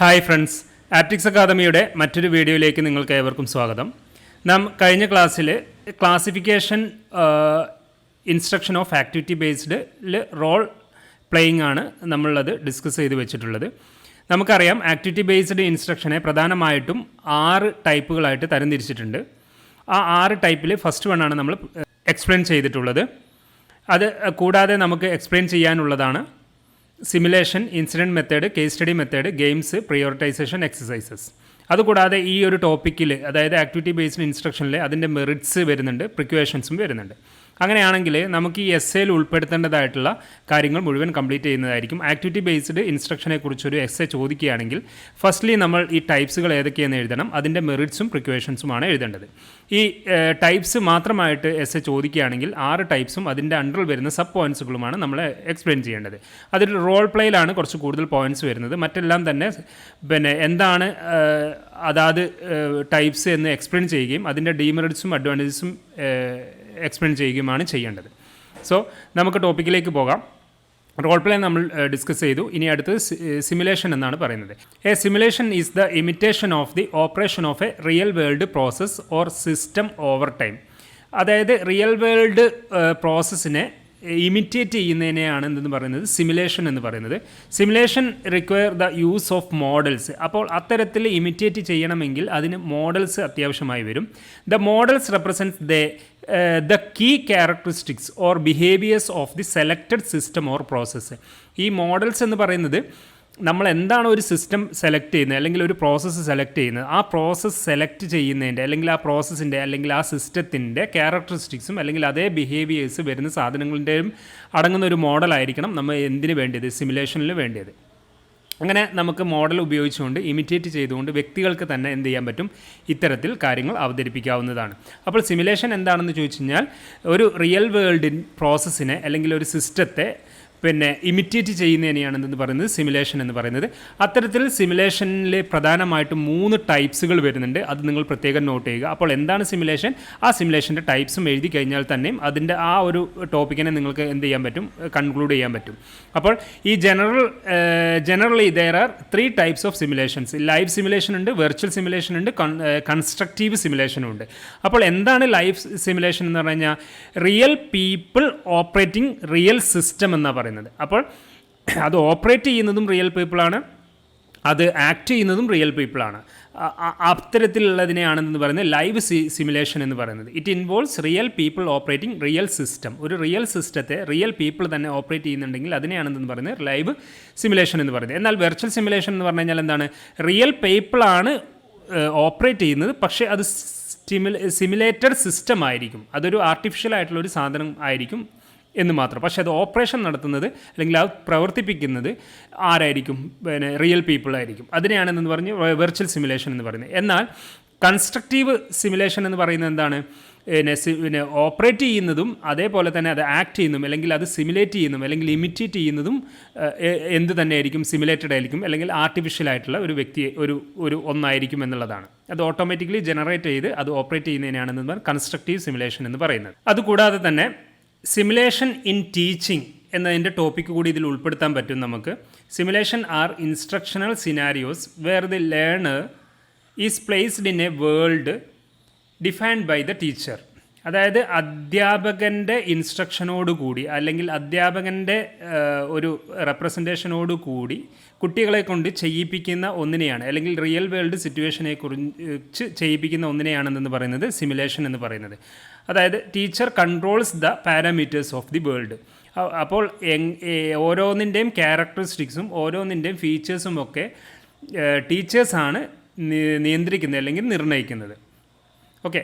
Hi friends, optics അക്കാദമിയുടെ മറ്റൊരു വീഡിയോയിലേക്ക് നിങ്ങൾക്ക് ഏവർക്കും സ്വാഗതം. നാം കഴിഞ്ഞ ക്ലാസ്സിൽ classification instruction of activity based role playing ആണ് നമ്മളത് ഡിസ്കസ് ചെയ്ത് വെച്ചിട്ടുള്ളത്. നമുക്കറിയാം ആക്ടിവിറ്റി ബേസ്ഡ് ഇൻസ്ട്രക്ഷനെ പ്രധാനമായിട്ടും 6 ടൈപ്പുകളായിട്ട് തരംതിരിച്ചിട്ടുണ്ട്. ആ 6 ടൈപ്പിൽ ഫസ്റ്റ് വണ്ണാണ് നമ്മൾ എക്സ്പ്ലെയിൻ ചെയ്തിട്ടുള്ളത്. അത് കൂടാതെ നമുക്ക് എക്സ്പ്ലെയിൻ ചെയ്യാനുള്ളതാണ് simulation, incident method, case study method, games, prioritisation, exercises. അതുകൂടാതെ ഈ ഒരു ടോപ്പിക്കിൽ, അതായത് ആക്ടിവിറ്റി ബേസ്ഡ് ഇൻസ്ട്രക്ഷനിൽ അതിൻ്റെ മെറിറ്റ്സ് വരുന്നുണ്ട്, പ്രിക്വേഷൻസും വരുന്നുണ്ട്. അങ്ങനെയാണെങ്കിൽ നമുക്ക് ഈ എസ്സേയിൽ ഉൾപ്പെടുത്തേണ്ടതായിട്ടുള്ള കാര്യങ്ങൾ മുഴുവൻ കംപ്ലീറ്റ് ചെയ്യുന്നതായിരിക്കും. ആക്ടിവിറ്റി ബേസ്ഡ് ഇൻസ്ട്രക്ഷനെ കുറിച്ചൊരു എസ്സേ ചോദിക്കുകയാണെങ്കിൽ ഫസ്റ്റ്ലി നമ്മൾ ഈ ടൈപ്സുകൾ ഏതൊക്കെയെന്ന് എഴുതണം, അതിൻ്റെ മെറിറ്റ്സും പ്രിക്വേഷൻസുമാണ് എഴുതേണ്ടത്. ഈ ടൈപ്സ് മാത്രമായിട്ട് എസ്സേ ചോദിക്കുകയാണെങ്കിൽ 6 ടൈപ്സും അതിൻ്റെ അണ്ടറിൽ വരുന്ന സബ് പോയിൻറ്റ്സുകളുമാണ് നമ്മൾ എക്സ്പ്ലെയിൻ ചെയ്യേണ്ടത്. അതിൽ റോൾ പ്ലേയിലാണ് കുറച്ച് കൂടുതൽ പോയിൻറ്റ്സ് വരുന്നത്. മറ്റെല്ലാം തന്നെ എന്താണ് അതാത് ടൈപ്സ് എന്ന് എക്സ്പ്ലെയിൻ ചെയ്യുകയും അതിൻ്റെ ഡീമെറിറ്റ്സും അഡ്വാൻറ്റേജസും എക്സ്പ്ലെയിൻ ചെയ്യുകയുമാണ് ചെയ്യേണ്ടത്. സോ നമുക്ക് ടോപ്പിക്കിലേക്ക് പോകാം. റോൾ പ്ലേ നമ്മൾ ഡിസ്കസ് ചെയ്തു. ഇനി അടുത്തത് സിമുലേഷൻ എന്നാണ് പറയുന്നത്. A simulation is the imitation of the operation of a real world process or system over time. അതായത് റിയൽ വേൾഡ് പ്രോസസ്സിനെ ഇമിറ്റേറ്റ് ചെയ്യുന്നതിനെയാണ് എന്തെന്ന് പറയുന്നത് സിമുലേഷൻ എന്ന് പറയുന്നത്. Simulation require the use of models. അപ്പോൾ അത്തരത്തിൽ ഇമിറ്റേറ്റ് ചെയ്യണമെങ്കിൽ അതിന് മോഡൽസ് അത്യാവശ്യമായി വരും. The models represents the key characteristics or behaviours of the selected system or process. ഈ മോഡൽസ് എന്ന് പറയുന്നത് നമ്മൾ എന്താണ് ഒരു സിസ്റ്റം സെലക്ട് ചെയ്യുന്നത് അല്ലെങ്കിൽ ഒരു പ്രോസസ്സ് സെലക്ട് ചെയ്യുന്നത്, ആ പ്രോസസ്സ് സെലക്ട് ചെയ്യുന്നതിൻ്റെ അല്ലെങ്കിൽ ആ പ്രോസസ്സിൻ്റെ അല്ലെങ്കിൽ ആ സിസ്റ്റത്തിൻ്റെ ക്യാരക്ടറിസ്റ്റിക്സും അല്ലെങ്കിൽ അതേ ബിഹേവിയേഴ്സ് വരുന്ന സാധനങ്ങളുടെയും അടങ്ങുന്ന ഒരു മോഡലായിരിക്കണം നമ്മൾ എന്തിനു വേണ്ടിയത്, സിമുലേഷനിൽ വേണ്ടിയത്. അങ്ങനെ നമുക്ക് മോഡൽ ഉപയോഗിച്ചുകൊണ്ട് ഇമിറ്റേറ്റ് ചെയ്തുകൊണ്ട് വ്യക്തികൾക്ക് തന്നെ എന്ത് ചെയ്യാൻ പറ്റും, ഇത്തരത്തിൽ കാര്യങ്ങൾ അവതരിപ്പിക്കാവുന്നതാണ്. അപ്പോൾ സിമുലേഷൻ എന്താണെന്ന് ചോദിച്ചു കഴിഞ്ഞാൽ ഒരു റിയൽ വേൾഡ് പ്രോസസ്സിനെ അല്ലെങ്കിൽ ഒരു സിസ്റ്റത്തെ ഇമിറ്റേറ്റ് ചെയ്യുന്നതിനെയാണ് എന്തെന്ന് പറയുന്നത് സിമുലേഷൻ എന്ന് പറയുന്നത്. അത്തരത്തിൽ സിമുലേഷനിൽ പ്രധാനമായിട്ടും 3 ടൈപ്സുകൾ വരുന്നുണ്ട്. അത് നിങ്ങൾ പ്രത്യേകം നോട്ട് ചെയ്യുക. അപ്പോൾ എന്താണ് സിമുലേഷൻ, ആ സിമുലേഷൻ്റെ ടൈപ്സും എഴുതി കഴിഞ്ഞാൽ തന്നെയും അതിൻ്റെ ആ ഒരു ടോപ്പിക്കിനെ നിങ്ങൾക്ക് എന്ത് ചെയ്യാൻ പറ്റും, കൺക്ലൂഡ് ചെയ്യാൻ പറ്റും. അപ്പോൾ ഈ generally there are 3 types of simulations. Live simulation ഉണ്ട്, വെർച്വൽ സിമുലേഷൻ ഉണ്ട്, കൺസ്ട്രക്റ്റീവ് സിമുലേഷനും ഉണ്ട്. അപ്പോൾ എന്താണ് ലൈവ് സിമുലേഷൻ എന്ന് പറഞ്ഞു കഴിഞ്ഞാൽ real people operating real system എന്നാണ് പറയുന്നത്. അപ്പോൾ അത് ഓപ്പറേറ്റ് ചെയ്യുന്നതും റിയൽ പീപ്പിളാണ്, അത് ആക്ട് ചെയ്യുന്നതും റിയൽ പീപ്പിളാണ്. അത്തരത്തിലുള്ളതിനെയാണെന്ന് പറയുന്നത് ലൈവ് സിമുലേഷൻ എന്ന് പറയുന്നത്. It involves real people operating real system. ഒരു റിയൽ സിസ്റ്റത്തെ റിയൽ പീപ്പിൾ തന്നെ ഓപ്പറേറ്റ് ചെയ്യുന്നുണ്ടെങ്കിൽ അതിനെയാണെന്ന് പറയുന്നത് ലൈവ് സിമുലേഷൻ എന്ന് പറയുന്നത്. എന്നാൽ വെർച്വൽ സിമുലേഷൻ എന്ന് പറഞ്ഞു കഴിഞ്ഞാൽ എന്താണ്, റിയൽ പീപ്പിളാണ് ഓപ്പറേറ്റ് ചെയ്യുന്നത്, പക്ഷേ അത് സിമുലേറ്റഡ് സിസ്റ്റം ആയിരിക്കും. അതൊരു ആർട്ടിഫിഷ്യൽ ആയിട്ടുള്ളൊരു സാധനം ആയിരിക്കും എന്ന് മാത്രം. പക്ഷേ അത് ഓപ്പറേഷൻ നടത്തുന്നത് അല്ലെങ്കിൽ അത് പ്രവർത്തിപ്പിക്കുന്നത് ആരായിരിക്കും, റിയൽ പീപ്പിൾ ആയിരിക്കും. അതിനെയാണെന്ന് പറഞ്ഞ് വെർച്വൽ സിമുലേഷൻ എന്ന് പറയുന്നത്. എന്നാൽ കൺസ്ട്രക്റ്റീവ് സിമുലേഷൻ എന്ന് പറയുന്നത് എന്താണ്, ഓപ്പറേറ്റ് ചെയ്യുന്നതും അതേപോലെ തന്നെ അത് ആക്ട് ചെയ്യുന്നതും അല്ലെങ്കിൽ അത് സിമുലേറ്റ് ചെയ്യുന്നതും അല്ലെങ്കിൽ ഇമിറ്റേറ്റ് ചെയ്യുന്നതും എന്ത് തന്നെയായിരിക്കും, സിമുലേറ്റഡ് ആയിരിക്കും അല്ലെങ്കിൽ ആർട്ടിഫിഷ്യൽ ആയിട്ടുള്ള ഒരു വ്യക്തി ഒരു ഒന്നായിരിക്കും എന്നുള്ളതാണ്. അത് ഓട്ടോമാറ്റിക്കലി ജനറേറ്റ് ചെയ്ത് അത് ഓപ്പറേറ്റ് ചെയ്യുന്നതിനാണെന്ന് പറഞ്ഞാൽ കൺസ്ട്രക്റ്റീവ് സിമുലേഷൻ എന്ന് പറയുന്നത്. അതുകൂടാതെ തന്നെ സിമുലേഷൻ ഇൻ ടീച്ചിങ് എന്നതിൻ്റെ ടോപ്പിക്ക് കൂടി ഇതിൽ ഉൾപ്പെടുത്താൻ പറ്റും നമുക്ക്. Simulation are instructional scenarios where the learner is placed in a world defined by the teacher. അതായത് അധ്യാപകൻ്റെ ഇൻസ്ട്രക്ഷനോടുകൂടി അല്ലെങ്കിൽ അധ്യാപകൻ്റെ ഒരു റെപ്രസെൻറ്റേഷനോടുകൂടി കുട്ടികളെ കൊണ്ട് ചെയ്യിപ്പിക്കുന്ന ഒന്നിനെയാണ് അല്ലെങ്കിൽ റിയൽ വേൾഡ് സിറ്റുവേഷനെ കുറിച്ച് ചെയ്യിപ്പിക്കുന്ന ഒന്നിനെയാണെന്ന് പറയുന്നത് സിമുലേഷൻ എന്ന് പറയുന്നത്. അതായത് teacher controls the parameters of the world. അപ്പോൾ ഓരോന്നിൻ്റെയും ക്യാരക്ടറിസ്റ്റിക്സും ഓരോന്നിൻ്റെയും ഫീച്ചേഴ്സും ഒക്കെ ടീച്ചേഴ്സാണ് നിയന്ത്രിക്കുന്നത് അല്ലെങ്കിൽ നിർണ്ണയിക്കുന്നത്. ഓക്കെ,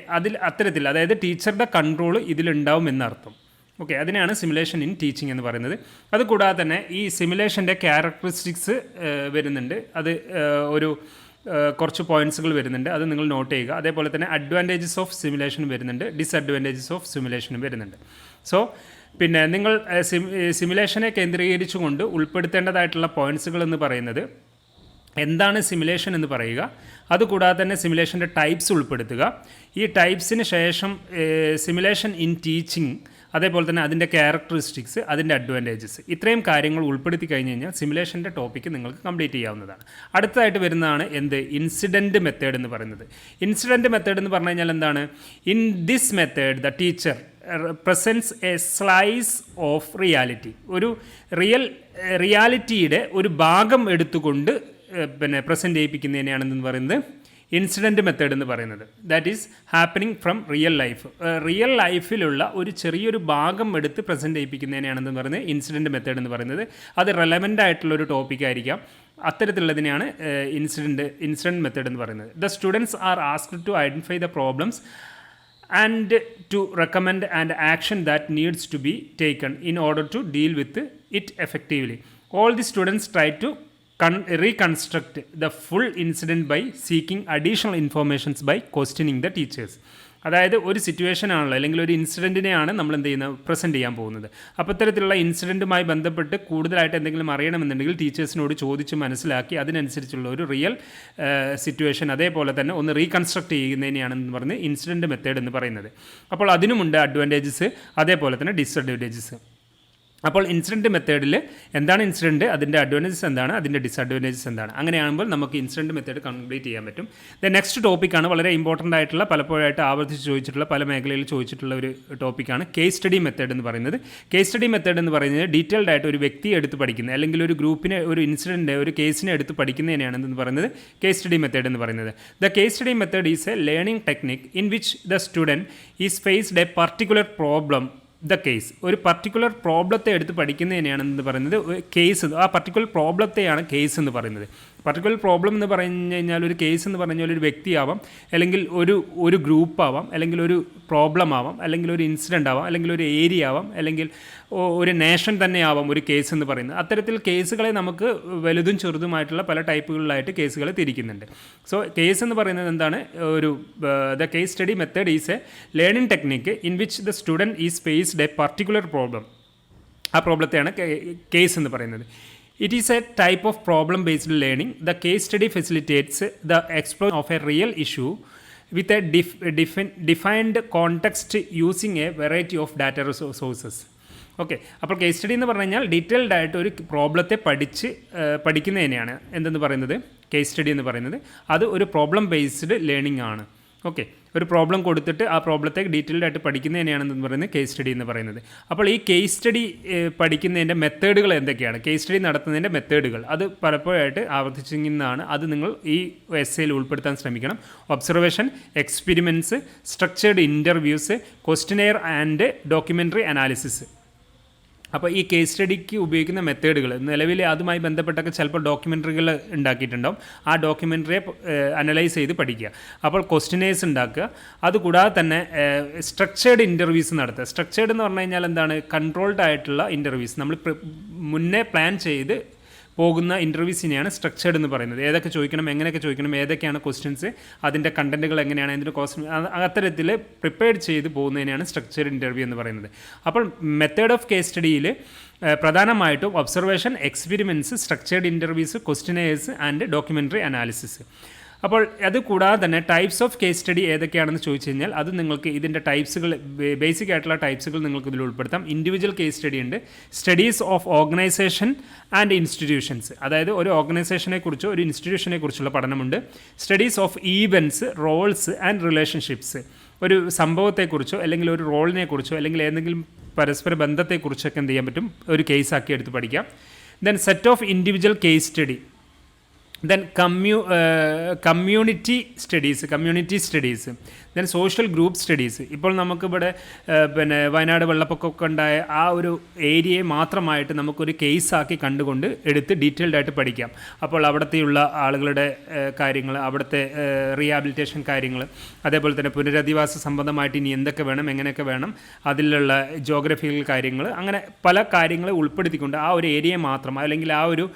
അത്തരത്തിൽ അതായത് ടീച്ചറുടെ കൺട്രോൾ ഇതിലുണ്ടാവും എന്നർത്ഥം. ഓക്കെ, അതിനാണ് സിമുലേഷൻ ഇൻ ടീച്ചിങ് എന്ന് പറയുന്നത്. അതുകൂടാതെ തന്നെ ഈ സിമുലേഷൻ്റെ ക്യാരക്ടറിസ്റ്റിക്സ് വരുന്നുണ്ട്. അത് കുറച്ച് പോയിൻറ്റ്സുകൾ വരുന്നുണ്ട്, അത് നിങ്ങൾ നോട്ട് ചെയ്യുക. അതേപോലെ തന്നെ അഡ്വാൻറ്റേജസ് ഓഫ് സിമുലേഷൻ വരുന്നുണ്ട്, ഡിസഡ്വാൻറ്റേജസ് ഓഫ് സിമുലേഷനും വരുന്നുണ്ട്. സോ നിങ്ങൾ സിമുലേഷനെ കേന്ദ്രീകരിച്ചുകൊണ്ട് ഉൾപ്പെടുത്തേണ്ടതായിട്ടുള്ള പോയിൻറ്റ്സുകൾ എന്ന് പറയുന്നത് എന്താണ് സിമുലേഷൻ എന്ന് പറയുക, അതുകൂടാതെ തന്നെ സിമുലേഷൻ്റെ ടൈപ്സ് ഉൾപ്പെടുത്തുക. ഈ ടൈപ്സിന് ശേഷം സിമുലേഷൻ ഇൻ ടീച്ചിങ്, അതേപോലെ തന്നെ അതിൻ്റെ ക്യാരക്ടറിസ്റ്റിക്സ്, അതിൻ്റെ അഡ്വാൻറ്റേജസ്, ഇത്രയും കാര്യങ്ങൾ ഉൾപ്പെടുത്തി കഴിഞ്ഞ് കഴിഞ്ഞാൽ സിമുലേഷൻ്റെ ടോപ്പിക്ക് നിങ്ങൾക്ക് കംപ്ലീറ്റ് ചെയ്യാവുന്നതാണ്. അടുത്തതായിട്ട് വരുന്നതാണ് ഇൻസിഡൻറ്റ് മെത്തേഡ് എന്ന് പറയുന്നത്. ഇൻസിഡൻറ്റ് മെത്തേഡ് എന്ന് പറഞ്ഞു കഴിഞ്ഞാൽ എന്താണ്? In this method the teacher presence A slice of reality. ഒരു റിയാലിറ്റിയുടെ ഒരു ഭാഗം എടുത്തുകൊണ്ട് പ്രസൻറ്റ് ചെയ്യിപ്പിക്കുന്നതിനെയാണെന്ന് പറയുന്നത് ഇൻസിഡൻറ്റ് മെത്തേഡ് എന്ന് പറയുന്നത്. That is happening from real life. Real ലൈഫിലുള്ള ഒരു ചെറിയൊരു ഭാഗം എടുത്ത് പ്രസൻറ്റ് ചെയ്യിപ്പിക്കുന്നതിനെയാണെന്ന് പറയുന്നത് ഇൻസിഡൻറ്റ് മെത്തേഡ് എന്ന് പറയുന്നത്. അത് റെലവൻ്റ് ആയിട്ടുള്ളൊരു ടോപ്പിക്കായിരിക്കാം. അത്തരത്തിലുള്ളതിനെയാണ് ഇൻസിഡൻറ്റ് മെത്തേഡ് എന്ന് പറയുന്നത്. The students are asked to identify the problems and to recommend an action that needs to be taken in order to deal with it effectively. All the students try to reconstruct the full incident by seeking additional informations by questioning the teachers. അതായത് ഒരു situation ആണല്ലോ, അല്ലെങ്കിൽ ഒരു ഇൻസിഡൻറ്റിനെയാണ് നമ്മൾ എന്ത് ചെയ്യുന്നത്, present ചെയ്യാൻ പോകുന്നത്. അപ്പോൾ ഇത്തരത്തിലുള്ള ഇൻസിഡൻറ്റുമായി ബന്ധപ്പെട്ട് കൂടുതലായിട്ട് എന്തെങ്കിലും അറിയണമെന്നുണ്ടെങ്കിൽ ടീച്ചേഴ്സിനോട് ചോദിച്ച് മനസ്സിലാക്കി അതിനനുസരിച്ചുള്ള ഒരു റിയൽ സിറ്റുവേഷൻ അതേപോലെ തന്നെ ഒന്ന് റീകൺസ്ട്രക്ട് ചെയ്യുന്നതിനെയാണെന്ന് പറഞ്ഞ് ഇൻസിഡൻറ്റ് മെത്തേഡ് എന്ന് പറയുന്നത്. അപ്പോൾ അതിനുമുണ്ട് അഡ്വാൻറ്റേജസ് അതേപോലെ തന്നെ ഡിസഡ്വാൻറ്റേജസ്. അപ്പോൾ ഇൻസിഡൻറ്റ് മെത്തേഡിൽ എന്താണ് ഇൻസിഡൻറ്റ്, അതിൻ്റെ അഡ്വാൻറ്റേജസ് എന്താണ്, അതിൻ്റെ ഡിസഡ്വാൻറ്റേജസ് എന്താണ്, അങ്ങനെയാകുമ്പോൾ നമുക്ക് ഇൻസിഡൻറ്റ് മെത്തേഡ് കംപ്ലീറ്റ് ചെയ്യാൻ പറ്റും. നെക്സ്റ്റ് ടോപ്പിക്കാണ് വളരെ ഇമ്പോർട്ടൻ്റ് ആയിട്ടുള്ള, പലപ്പോഴായിട്ട് ആവർത്തിച്ച് ചോദിച്ചിട്ടുള്ള, പല മേഖലയിൽ ചോദിച്ചിട്ടുള്ള ഒരു ടോപ്പിക്കാണ് കേസ് സ്റ്റഡി മെത്തേഡ് എന്ന് പറയുന്നത്. കേസ് സ്റ്റഡി മെത്തേഡ് എന്ന് പറയുന്നത് ഡീറ്റെയിൽഡ് ആയിട്ട് ഒരു വ്യക്തിയെ എടുത്ത് പഠിക്കുന്നത്, അല്ലെങ്കിൽ ഒരു ഗ്രൂപ്പിനെ, ഒരു ഇൻസിഡൻറ്റ്, ഒരു കേസിനെ എടുത്ത് പഠിക്കുന്നതിനെയാണെന്ന് പറയുന്നത് കേസ് സ്റ്റഡി മെത്തേഡ് എന്ന് പറയുന്നത്. The case study method is a learning technique in which the student is faced a particular problem the case. ഒരു പർട്ടിക്കുലർ പ്രോബ്ലത്തെ എടുത്ത് പഠിക്കുന്നതിനെയാണെന്ന് പറയുന്നത് കേസ്. ആ പർട്ടിക്കുലർ പ്രോബ്ലത്തെയാണ് കേസ് എന്ന് പറയുന്നത്. പർട്ടിക്കുലർ പ്രോബ്ലം എന്ന് പറഞ്ഞു കഴിഞ്ഞാൽ ഒരു കേസ് എന്ന് പറഞ്ഞാൽ ഒരു വ്യക്തിയാവാം, അല്ലെങ്കിൽ ഒരു ഗ്രൂപ്പാവാം, അല്ലെങ്കിൽ ഒരു പ്രോബ്ലം ആവാം, അല്ലെങ്കിൽ ഒരു ഇൻസിഡൻ്റ് ആവാം, അല്ലെങ്കിൽ ഒരു ഏരിയ ആവാം, അല്ലെങ്കിൽ ഒരു നേഷൻ തന്നെ ആവാം ഒരു കേസ് എന്ന് പറയുന്നത്. അത്തരത്തിൽ കേസുകളെ നമുക്ക് വലുതും ചെറുതുമായിട്ടുള്ള പല ടൈപ്പുകളിലായിട്ട് കേസുകളെ തിരിക്കുന്നുണ്ട്. സോ കേസ് എന്ന് പറയുന്നത് എന്താണ്? The case study method is a learning technique in which the student is faced a particular problem. ആ പ്രോബ്ലത്തെയാണ് കേസ് എന്ന് പറയുന്നത്. It is a type of problem-based learning. The case study facilitates the exploration of a real issue with a defined context using a variety of data sources. Okay, അപ്പോൾ case study എന്ന് പറഞ്ഞു കഴിഞ്ഞാൽ detailed ആയിട്ട് ഒരു പ്രോബ്ലത്തെ പഠിക്കുന്നതിനെയാണ് എന്തെന്ന് പറയുന്നത് case study എന്ന് പറയുന്നത്. അത് ഒരു പ്രോബ്ലം ബേസ്ഡ് ലേണിംഗ് ആണ്. ഓക്കെ, ഒരു പ്രോബ്ലം കൊടുത്തിട്ട് ആ പ്രോബ്ലത്തെ ഡീറ്റെയിൽഡ് ആയിട്ട് പഠിക്കുന്നതിനെയാണെന്ന് പറയുന്നത് കേസ് സ്റ്റഡി എന്ന് പറയുന്നത്. അപ്പോൾ ഈ കേസ് സ്റ്റഡി പഠിക്കുന്നതിൻ്റെ മെത്തേഡുകൾ എന്തൊക്കെയാണ്, കേസ് സ്റ്റഡി നടത്തുന്നതിൻ്റെ മെത്തേഡുകൾ, അത് പലപ്പോഴായിട്ട് ആവർത്തിച്ചിരിക്കുന്നതാണ്. അത് നിങ്ങൾ ഈ എസ്സേയിൽ ഉൾപ്പെടുത്താൻ ശ്രമിക്കണം. Observation, experiments, structured interviews, questionnaire and documentary analysis. അപ്പോൾ ഈ കേസ് സ്റ്റഡിക്ക് ഉപയോഗിക്കുന്ന മെത്തേഡുകൾ നിലവിൽ അതുമായി ബന്ധപ്പെട്ടൊക്കെ ചിലപ്പോൾ ഡോക്യുമെൻ്ററികൾ ഉണ്ടാക്കിയിട്ടുണ്ടാവും. ആ ഡോക്യുമെൻ്ററിയെ അനലൈസ് ചെയ്ത് പഠിക്കുക. അപ്പോൾ ക്വസ്റ്റ്യനേഴ്സ് ഉണ്ടാക്കുക. അതുകൂടാതെ തന്നെ സ്ട്രക്ചേർഡ് ഇൻ്റർവ്യൂസ് നടത്തുക. സ്ട്രക്ചേർഡ് എന്ന് പറഞ്ഞു കഴിഞ്ഞാൽ എന്താണ്? കൺട്രോൾഡ് ആയിട്ടുള്ള ഇൻ്റർവ്യൂസ്. നമ്മൾ മുന്നേ പ്ലാൻ ചെയ്ത് പോകുന്ന ഇൻ്റർവ്യൂസിനെയാണ് സ്ട്രക്ചേർഡ് എന്ന് പറയുന്നത്. ഏതൊക്കെ ചോദിക്കണം, എങ്ങനെയൊക്കെ ചോദിക്കണം, ഏതൊക്കെയാണ് ക്വസ്റ്റ്യൻസ്, അതിൻ്റെ കണ്ടൻറ്റുകൾ എങ്ങനെയാണ്, അതിൻ്റെ അത്തരത്തിൽ പ്രിപ്പയർ ചെയ്ത് പോകുന്നതിനെയാണ് സ്ട്രക്ചേർഡ് ഇൻ്റർവ്യൂ എന്ന് പറയുന്നത്. അപ്പോൾ മെത്തേഡ് ഓഫ് കേസ് സ്റ്റഡിയിൽ പ്രധാനമായിട്ടും observation, experiments, structured interviews, questionnaires and documentary analysis. അപ്പോൾ അത് കൂടാതെ തന്നെ ടൈപ്സ് ഓഫ് കേസ് സ്റ്റഡി ഏതൊക്കെയാണെന്ന് ചോദിച്ചു കഴിഞ്ഞാൽ അത് നിങ്ങൾക്ക് ഇതിൻ്റെ ടൈപ്സുകൾ, ബേസിക് ആയിട്ടുള്ള ടൈപ്സുകൾ നിങ്ങൾക്ക് ഇതിൽ ഉൾപ്പെടുത്താം. ഇൻഡിവിജ്വൽ കേസ് സ്റ്റഡി ഉണ്ട്, studies of organisation and institutions, അതായത് ഒരു ഓർഗനൈസേഷനെ കുറിച്ചോ ഒരു ഇൻസ്റ്റിറ്റ്യൂഷനെ കുറിച്ചുള്ള പഠനമുണ്ട്. Studies of events, roles and relationships, ഒരു സംഭവത്തെക്കുറിച്ചോ അല്ലെങ്കിൽ ഒരു റോളിനെ കുറിച്ചോ അല്ലെങ്കിൽ ഏതെങ്കിലും പരസ്പര ബന്ധത്തെക്കുറിച്ചൊക്കെ എന്ത് ചെയ്യാൻ പറ്റും, ഒരു കേസാക്കി എടുത്ത് പഠിക്കാം. Then set of individual case study, then community studies, then social group studies. ഇപ്പോൾ നമുക്കിവിടെ വയനാട് വെള്ളപ്പൊക്കമൊക്കെ ഉണ്ടായ ആ ഒരു ഏരിയയെ മാത്രമായിട്ട് നമുക്കൊരു കേസാക്കി കണ്ടുകൊണ്ട് എടുത്ത് ഡീറ്റെയിൽഡ് ആയിട്ട് പഠിക്കാം. അപ്പോൾ അവിടത്തെയുള്ള ആളുകളുടെ കാര്യങ്ങൾ, അവിടുത്തെ റീഹാബിലിറ്റേഷൻ കാര്യങ്ങൾ, അതേപോലെ തന്നെ പുനരധിവാസ സംബന്ധമായിട്ട് ഇനി എന്തൊക്കെ വേണം, എങ്ങനെയൊക്കെ വേണം, അതിലുള്ള ജോഗ്രഫിക്കൽ കാര്യങ്ങൾ, അങ്ങനെ പല കാര്യങ്ങളെ ഉൾപ്പെടുത്തിക്കൊണ്ട് ആ ഒരു ഏരിയയെ മാത്രം, അല്ലെങ്കിൽ ആ ഒരു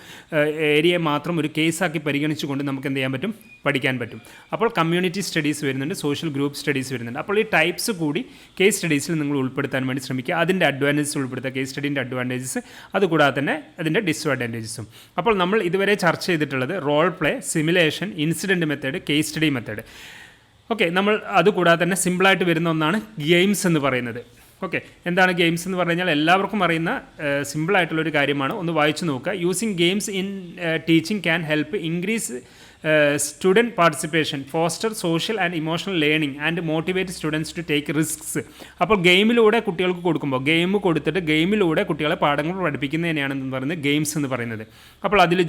ഏരിയയെ മാത്രം ഒരു കേസാക്കി പരിഗണിച്ചുകൊണ്ട് നമുക്ക് എന്ത് ചെയ്യാൻ പറ്റും, പഠിക്കാൻ പറ്റും. അപ്പോൾ കമ്മ്യൂണിറ്റി സ്റ്റഡീസ് വരുന്നുണ്ട്, സോഷ്യൽ ഗ്രൂപ്പ് സ്റ്റഡീസ് വരുന്നുണ്ട്. അപ്പോൾ ഈ ടൈപ്സ് കൂടി കേസ് സ്റ്റഡീസിൽ നിങ്ങൾ ഉൾപ്പെടുത്താൻ വേണ്ടി ശ്രമിക്കുക. അതിൻ്റെ അഡ്വാൻറ്റേജസ് ഉൾപ്പെടുത്തുക, കേസ് സ്റ്റഡീൻ്റെ അഡ്വാൻറ്റേജസ്, അതുകൂടാതെ തന്നെ അതിൻ്റെ ഡിസ്അഡ്വാൻറ്റേജസും. അപ്പോൾ നമ്മൾ ഇതുവരെ ചർച്ച ചെയ്തിട്ടുള്ളത് role play, simulation, incident method, case study method. Okay, നമ്മൾ അതുകൂടാതെ തന്നെ സിമ്പിളായിട്ട് വരുന്ന ഒന്നാണ് ഗെയിംസ് എന്ന് പറയുന്നത്. ഓക്കെ, എന്താണ് ഗെയിംസ് എന്ന് പറഞ്ഞു കഴിഞ്ഞാൽ എല്ലാവർക്കും അറിയുന്ന സിമ്പിളായിട്ടുള്ളൊരു കാര്യമാണ്. ഒന്ന് വായിച്ചു നോക്കുക. Using games in teaching can help increase student participation, foster social and emotional learning and motivate students to take risks. അപ്പോൾ ഗെയിമിലൂടെ കുട്ടികൾക്ക് കൊടുക്കുമ്പോൾ, ഗെയിം കൊടുത്തിട്ട് ഗെയിമിലൂടെ കുട്ടികളെ പാഠങ്ങൾ പഠിപ്പിക്കുന്നതിനെയാണെന്ന് പറയുന്നത് ഗെയിംസ് എന്ന് പറയുന്നത്. അപ്പോൾ അതിൽ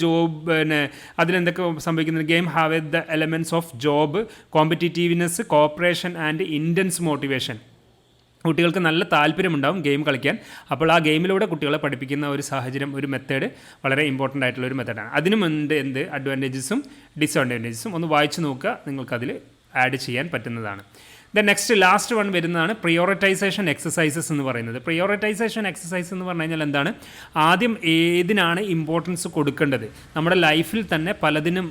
പിന്നെ അതിലെന്തൊക്കെ സംഭവിക്കുന്നത്? Game have the elements of job, competitiveness, cooperation and intense motivation. കുട്ടികൾക്ക് നല്ല താല്പര്യമുണ്ടാവും ഗെയിം കളിക്കാൻ. അപ്പോൾ ആ ഗെയിമിലൂടെ കുട്ടികളെ പഠിപ്പിക്കുന്ന ഒരു സാഹചര്യം, ഒരു മെത്തേഡ് വളരെ ഇമ്പോർട്ടൻ്റ് ആയിട്ടുള്ള ഒരു മെത്തേഡാണ്. അതിനുമുണ്ട് എന്ത് അഡ്വാൻറ്റേജസും ഡിസഡ്വാൻറ്റേജസും ഒന്ന് വായിച്ചു നോക്കുക, നിങ്ങൾക്കതിൽ ആഡ് ചെയ്യാൻ പറ്റുന്നതാണ്. ദെൻ നെക്സ്റ്റ് ലാസ്റ്റ് വൺ വരുന്നതാണ് പ്രിയോറിറ്റൈസേഷൻ എക്സസൈസസ് എന്ന് പറയുന്നത്. പ്രിയോറിറ്റൈസേഷൻ എക്സസൈസ് എന്ന് പറഞ്ഞു കഴിഞ്ഞാൽ എന്താണ്? ആദ്യം ഏതിനാണ് ഇമ്പോർട്ടൻസ് കൊടുക്കേണ്ടത്? നമ്മുടെ ലൈഫിൽ തന്നെ പലതിനും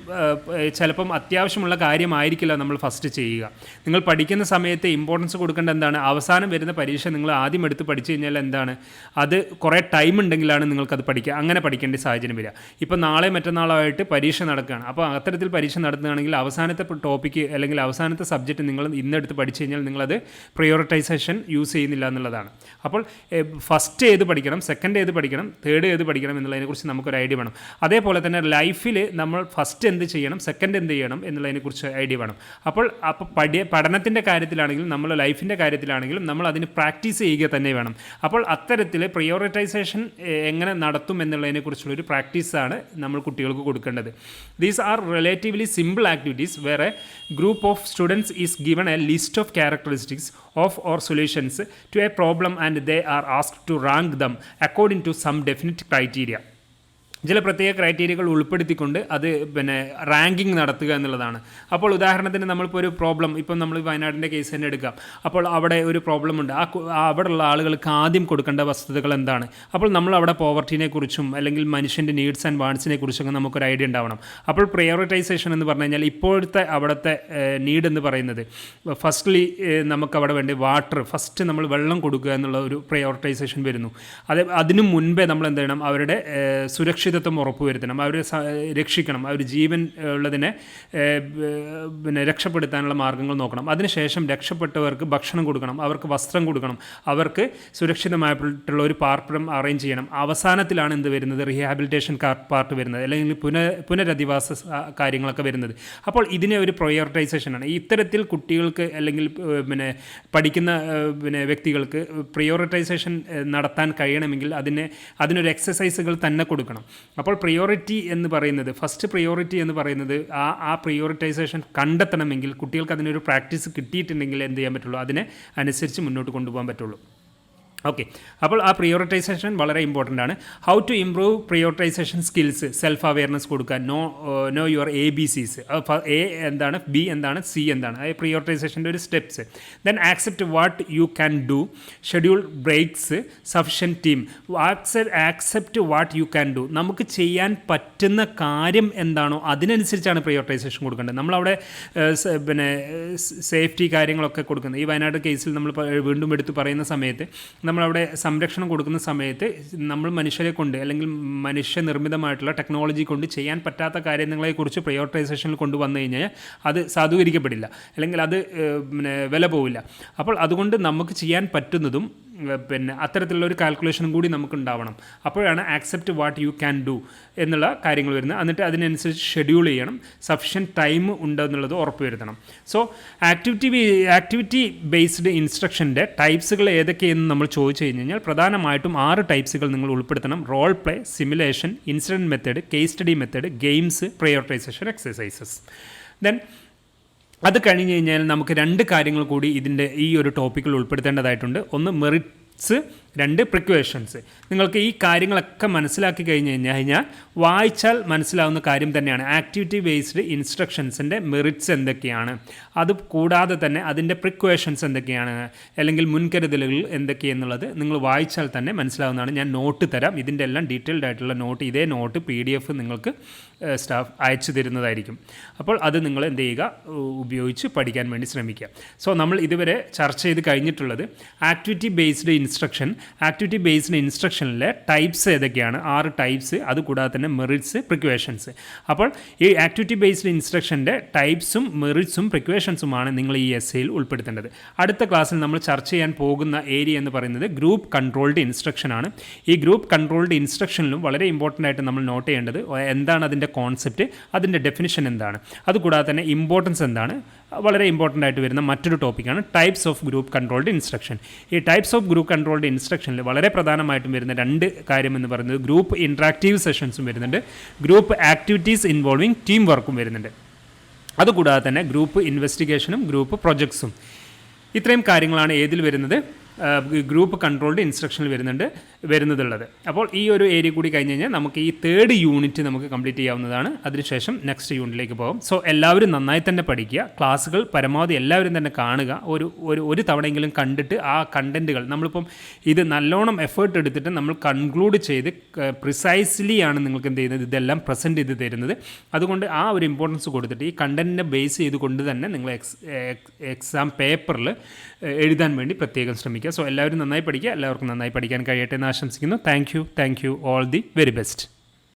ചിലപ്പം അത്യാവശ്യമുള്ള കാര്യമായിരിക്കില്ല നമ്മൾ ഫസ്റ്റ് ചെയ്യുക. നിങ്ങൾ പഠിക്കുന്ന സമയത്ത് ഇമ്പോർട്ടൻസ് കൊടുക്കേണ്ട എന്താണ്? അവസാനം വരുന്ന പരീക്ഷ നിങ്ങൾ ആദ്യം എടുത്ത് പഠിച്ചു കഴിഞ്ഞാൽ എന്താണ്? അത് കുറേ ടൈം ഉണ്ടെങ്കിലാണ് നിങ്ങൾക്കത് പഠിക്കുക. അങ്ങനെ പഠിക്കേണ്ട സാഹചര്യം വരിക. ഇപ്പോൾ നാളെ മറ്റന്നാളായിട്ട് പരീക്ഷ നടക്കുകയാണ്. അപ്പോൾ അത്തരത്തിൽ പരീക്ഷ നടത്തുകയാണെങ്കിൽ അവസാനത്തെ ടോപ്പിക്ക് അല്ലെങ്കിൽ അവസാനത്തെ സബ്ജക്റ്റ് നിങ്ങൾ ഇന്നെടുത്ത് പഠിച്ചു കഴിഞ്ഞാൽ നിങ്ങളത് പ്രയോറിറ്റൈസേഷൻ യൂസ് ചെയ്യുന്നില്ല എന്നുള്ളതാണ്. അപ്പോൾ ഫസ്റ്റ് ഏത് പഠിക്കണം, സെക്കൻഡ് ഏത് പഠിക്കണം, തേർഡ് ഏത് പഠിക്കണം എന്നുള്ളതിനെക്കുറിച്ച് നമുക്കൊരു ഐഡിയ വേണം. അതേപോലെ തന്നെ ലൈഫിൽ നമ്മൾ ഫസ്റ്റ് എന്ത് ചെയ്യണം, സെക്കൻഡ് എന്ത് ചെയ്യണം എന്നുള്ളതിനെക്കുറിച്ച് ഐഡിയ വേണം. അപ്പോൾ പഠനത്തിൻ്റെ കാര്യത്തിലാണെങ്കിലും നമ്മൾ ലൈഫിൻ്റെ കാര്യത്തിലാണെങ്കിലും നമ്മൾ അതിന് പ്രാക്ടീസ് ചെയ്യുക തന്നെ വേണം. അപ്പോൾ അത്തരത്തിൽ പ്രയോറിറ്റൈസേഷൻ എങ്ങനെ നടത്തും എന്നുള്ളതിനെക്കുറിച്ചുള്ളൊരു പ്രാക്ടീസാണ് നമ്മൾ കുട്ടികൾക്ക് കൊടുക്കേണ്ടത്. These are relatively simple activities where a group of students is given a list of characteristics of or solutions to a problem and they are asked to rank them according to some definite criteria. ചില പ്രത്യേക ക്രൈറ്റീരിയകൾ ഉൾപ്പെടുത്തിക്കൊണ്ട് അത് പിന്നെ ranking നടത്തുക എന്നുള്ളതാണ്. അപ്പോൾ ഉദാഹരണത്തിന് നമ്മളിപ്പോൾ ഒരു പ്രോബ്ലം, ഇപ്പം നമ്മൾ വയനാടിൻ്റെ കേസ് തന്നെ എടുക്കാം. അപ്പോൾ അവിടെ ഒരു പ്രോബ്ലം ഉണ്ട്. അവിടെയുള്ള ആളുകൾക്ക് ആദ്യം കൊടുക്കേണ്ട വസ്തുതകൾ എന്താണ്? അപ്പോൾ നമ്മൾ അവിടെ പോവർട്ടിനെ കുറിച്ചും അല്ലെങ്കിൽ മനുഷ്യൻ്റെ നീഡ്സ് ആൻഡ് വാണ്ട്സിനെ കുറിച്ചൊക്കെ നമുക്കൊരു ഐഡിയ ഉണ്ടാവണം. അപ്പോൾ പ്രയോറിറ്റൈസേഷൻ എന്ന് പറഞ്ഞു കഴിഞ്ഞാൽ ഇപ്പോഴത്തെ അവിടുത്തെ നീഡ് എന്ന് പറയുന്നത് ഫസ്റ്റ്ലി നമുക്കവിടെ വേണ്ടി വാട്ടർ, ഫസ്റ്റ് നമ്മൾ വെള്ളം കൊടുക്കുക എന്നുള്ള ഒരു പ്രയോറിറ്റൈസേഷൻ വരുന്നു. അതിനു മുൻപേ നമ്മൾ എന്ത് ചെയ്യണം? അവരുടെ സുരക്ഷിതത്വം ഉറപ്പുവരുത്തണം, അവരെ രക്ഷിക്കണം, അവർ ജീവൻ ഉള്ളതിനെ പിന്നെ രക്ഷപ്പെടുത്താനുള്ള മാർഗ്ഗങ്ങൾ നോക്കണം. അതിനുശേഷം രക്ഷപ്പെട്ടവർക്ക് ഭക്ഷണം കൊടുക്കണം, അവർക്ക് വസ്ത്രം കൊടുക്കണം, അവർക്ക് സുരക്ഷിതമായിട്ടുള്ള ഒരു പാർപ്പിടം അറേഞ്ച് ചെയ്യണം. അവസാനത്തിലാണ് എന്ത് വരുന്നത്? റീഹാബിലിറ്റേഷൻ പാർട്ട് വരുന്നത്, അല്ലെങ്കിൽ പുനരധിവാസ കാര്യങ്ങളൊക്കെ വരുന്നത്. അപ്പോൾ ഇതിനെ ഒരു പ്രയോറിറ്റൈസേഷനാണ്. ഇത്തരത്തിൽ കുട്ടികൾക്ക് അല്ലെങ്കിൽ പിന്നെ പഠിക്കുന്ന പിന്നെ വ്യക്തികൾക്ക് പ്രയോറിറ്റൈസേഷൻ നടത്താൻ കഴിയണമെങ്കിൽ അതിനൊരു എക്സസൈസുകൾ തന്നെ കൊടുക്കണം. അപ്പോൾ പ്രയോറിറ്റി എന്ന് പറയുന്നത്, ഫസ്റ്റ് പ്രയോറിറ്റി എന്ന് പറയുന്നത് ആ പ്രയോറിറ്റൈസേഷൻ കണ്ടെത്തണമെങ്കിൽ കുട്ടികൾക്ക് അതിനൊരു പ്രാക്ടീസ് കിട്ടിയിട്ടുണ്ടെങ്കിൽ എന്ത് ചെയ്യാൻ പറ്റുള്ളൂ? അതിനെ അനുസരിച്ച് മുന്നോട്ട് കൊണ്ടുപോകാൻ പറ്റുള്ളൂ. ഓക്കെ, അപ്പോൾ ആ പ്രിയോറിറ്റൈസേഷൻ വളരെ ഇമ്പോർട്ടൻ്റ് ആണ്. How to improve prioritisation skills, self awareness കൊടുക്കുക, നോ യുവർ ABCs, എ എന്താണ്, ബി എന്താണ്, സി എന്താണ്, അത് പ്രിയോറിറ്റൈസേഷൻ്റെ ഒരു steps. Then accept what you can do, schedule breaks, sufficient team. Accept what you can do, നമുക്ക് ചെയ്യാൻ പറ്റുന്ന കാര്യം എന്താണോ അതിനനുസരിച്ചാണ് പ്രിയോറിറ്റൈസേഷൻ കൊടുക്കേണ്ടത്. നമ്മളവിടെ പിന്നെ സേഫ്റ്റി കാര്യങ്ങളൊക്കെ കൊടുക്കുന്നത്, ഈ വയനാട് കേസിൽ നമ്മൾ വീണ്ടും എടുത്ത് പറയുന്ന സമയത്ത് നമ്മളവിടെ സംരക്ഷണം കൊടുക്കുന്ന സമയത്ത് നമ്മൾ മനുഷ്യരെ കൊണ്ട് അല്ലെങ്കിൽ മനുഷ്യനിർമ്മിതമായിട്ടുള്ള ടെക്നോളജി കൊണ്ട് ചെയ്യാൻ പറ്റാത്ത കാര്യങ്ങളെക്കുറിച്ച് പ്രയോറിറ്റൈസേഷനിൽ കൊണ്ടുവന്നു കഴിഞ്ഞാൽ അത് സാധൂകരിക്കപ്പെടില്ല, അല്ലെങ്കിൽ അത് പിന്നെ വില പോവില്ല. അപ്പോൾ അതുകൊണ്ട് നമുക്ക് ചെയ്യാൻ പറ്റുന്നതും പിന്നെ അത്തരത്തിലുള്ള ഒരു കാൽക്കുലേഷനും കൂടി നമുക്ക് ഉണ്ടാവണം. അപ്പോഴാണ് accept what you can do എന്നുള്ള കാര്യങ്ങൾ വരുന്നത്. എന്നിട്ട് അതിനനുസരിച്ച് ഷെഡ്യൂൾ ചെയ്യണം, സഫിഷ്യൻറ്റ് ടൈം ഉണ്ടെന്നുള്ളത് ഉറപ്പ് വരുത്തണം. സോ ആക്ടിവിറ്റി ബേസ്ഡ് ഇൻസ്ട്രക്ഷൻ്റെ ടൈപ്സുകൾ ഏതൊക്കെയെന്ന് നമ്മൾ ചോദിച്ചു കഴിഞ്ഞാൽ പ്രധാനമായിട്ടും 6 ടൈപ്സുകൾ നിങ്ങൾ ഉൾപ്പെടുത്തണം. Role play, simulation, incident method, case study method, games, prioritization exercises. Then അത് കഴിഞ്ഞ് കഴിഞ്ഞാൽ നമുക്ക് 2 കാര്യങ്ങൾ കൂടി ഇതിൻ്റെ ഈ ഒരു ടോപ്പിക്കിൽ ഉൾപ്പെടുത്തേണ്ടതായിട്ടുണ്ട്. ഒന്ന് മെറിറ്റ്സ്, 2 പ്രിക്വേഷൻസ്. നിങ്ങൾക്ക് ഈ കാര്യങ്ങളൊക്കെ മനസ്സിലാക്കി കഴിഞ്ഞാൽ വായിച്ചാൽ മനസ്സിലാവുന്ന കാര്യം തന്നെയാണ് ആക്ടിവിറ്റി ബേസ്ഡ് ഇൻസ്ട്രക്ഷൻസിൻ്റെ മെറിറ്റ്സ് എന്തൊക്കെയാണ്, അത് കൂടാതെ തന്നെ അതിൻ്റെ പ്രിക്വേഷൻസ് എന്തൊക്കെയാണ്, അല്ലെങ്കിൽ മുൻകരുതലുകൾ എന്തൊക്കെയെന്നുള്ളത് നിങ്ങൾ വായിച്ചാൽ തന്നെ മനസ്സിലാവുന്നതാണ്. ഞാൻ നോട്ട് തരാം, ഇതിൻ്റെ എല്ലാം ഡീറ്റെയിൽഡ് ആയിട്ടുള്ള നോട്ട്, ഇതേ നോട്ട് PDF നിങ്ങൾക്ക് സ്റ്റാഫ് അയച്ചു തരുന്നതായിരിക്കും. അപ്പോൾ അത് നിങ്ങൾ എന്ത് ചെയ്യുക, ഉപയോഗിച്ച് പഠിക്കാൻ വേണ്ടി ശ്രമിക്കുക. സോ നമ്മൾ ഇതുവരെ ചർച്ച ചെയ്ത് കഴിഞ്ഞിട്ടുള്ളത് activity based instruction. Activity based ഇൻസ്ട്രക്ഷനിലെ ടൈപ്സ് ഏതൊക്കെയാണ്, 6 ടൈപ്സ്, അതുകൂടാതെ തന്നെ മെറിറ്റ്സ്, പ്രിക്വേഷൻസ്. അപ്പോൾ ഈ ആക്ടിവിറ്റി ബേസ്ഡ് ഇൻസ്ട്രക്ഷൻ്റെ ടൈപ്സും മെറിറ്റ്സും പ്രിക്വേഷൻസുമാണ് നിങ്ങൾ ഈ എസ്സേയിൽ ഉൾപ്പെടുത്തേണ്ടത്. അടുത്ത ക്ലാസ്സിൽ നമ്മൾ ചർച്ച ചെയ്യാൻ പോകുന്ന ഏരിയ എന്ന് പറയുന്നത് ഗ്രൂപ്പ് കൺട്രോൾഡ് ഇൻസ്ട്രക്ഷൻ ആണ്. ഈ ഗ്രൂപ്പ് കൺട്രോൾഡ് ഇൻസ്ട്രക്ഷനിലും വളരെ ഇമ്പോർട്ടൻ്റ് ആയിട്ട് നമ്മൾ നോട്ട് ചെയ്യേണ്ടത് എന്താണ് അതിൻ്റെ കോൺസെപ്റ്റ്, അതിൻ്റെ ഡെഫിനിഷൻ എന്താണ്, അതുകൂടാതെ തന്നെ ഇമ്പോർട്ടൻസ് എന്താണ്. വളരെ ഇമ്പോർട്ടൻ്റ് ആയിട്ട് വരുന്ന മറ്റൊരു ടോപ്പിക്കാണ് types of group controlled instruction. ഈ ടൈപ്സ് ഓഫ് ഗ്രൂപ്പ് കൺട്രോൾഡ് ഇൻസ്ട്രക്ഷനിൽ വളരെ പ്രധാനമായിട്ടും വരുന്ന 2 കാര്യം എന്ന് പറയുന്നത് ഗ്രൂപ്പ് ഇൻട്രാക്റ്റീവ് സെഷൻസും വരുന്നുണ്ട്, ഗ്രൂപ്പ് ആക്ടിവിറ്റീസ് ഇൻവോൾവിങ് ടീം വർക്കും വരുന്നുണ്ട്. അതുകൂടാതെ തന്നെ ഗ്രൂപ്പ് ഇൻവെസ്റ്റിഗേഷനും ഗ്രൂപ്പ് പ്രൊജക്ട്സും. ഇത്രയും കാര്യങ്ങളാണ് ഏതിൽ വരുന്നത്, ഗ്രൂപ്പ് കൺട്രോൾഡ് ഇൻസ്ട്രക്ഷനിൽ വരുന്നതുള്ളത്. അപ്പോൾ ഈ ഒരു ഏരിയ കൂടി കഴിഞ്ഞ് കഴിഞ്ഞാൽ നമുക്ക് ഈ 3rd യൂണിറ്റ് നമുക്ക് കംപ്ലീറ്റ് ചെയ്യാവുന്നതാണ്. അതിനുശേഷം നെക്സ്റ്റ് യൂണിറ്റിലേക്ക് പോകും. സോ എല്ലാവരും നന്നായി തന്നെ പഠിക്കുക, ക്ലാസ്സുകൾ പരമാവധി എല്ലാവരും തന്നെ കാണുക. ഒരു തവണയെങ്കിലും കണ്ടിട്ട് ആ കണ്ടൻറ്റുകൾ നമ്മളിപ്പം ഇത് നല്ലോണം എഫേർട്ട് എടുത്തിട്ട് നമ്മൾ കൺക്ലൂഡ് ചെയ്ത് പ്രിസൈസ്ലി ആണ് നിങ്ങൾക്ക് എന്ത് ചെയ്യുന്നത്, ഇതെല്ലാം പ്രസൻറ്റ് ചെയ്ത് തരുന്നത്. അതുകൊണ്ട് ആ ഒരു ഇമ്പോർട്ടൻസ് കൊടുത്തിട്ട് ഈ കണ്ടൻറ്റിനെ ബേസ് ചെയ്തുകൊണ്ട് തന്നെ നിങ്ങൾ എക്സാം പേപ്പറിൽ എഴുതാൻ വേണ്ടി പ്രത്യേകം ശ്രമിക്കുക. സോ എല്ലാവരും നന്നായി പഠിക്കുക, എല്ലാവർക്കും നന്നായി പഠിക്കാൻ കഴിയട്ടെ എന്ന് ആശംസിക്കുന്നു. Thank you all the very best.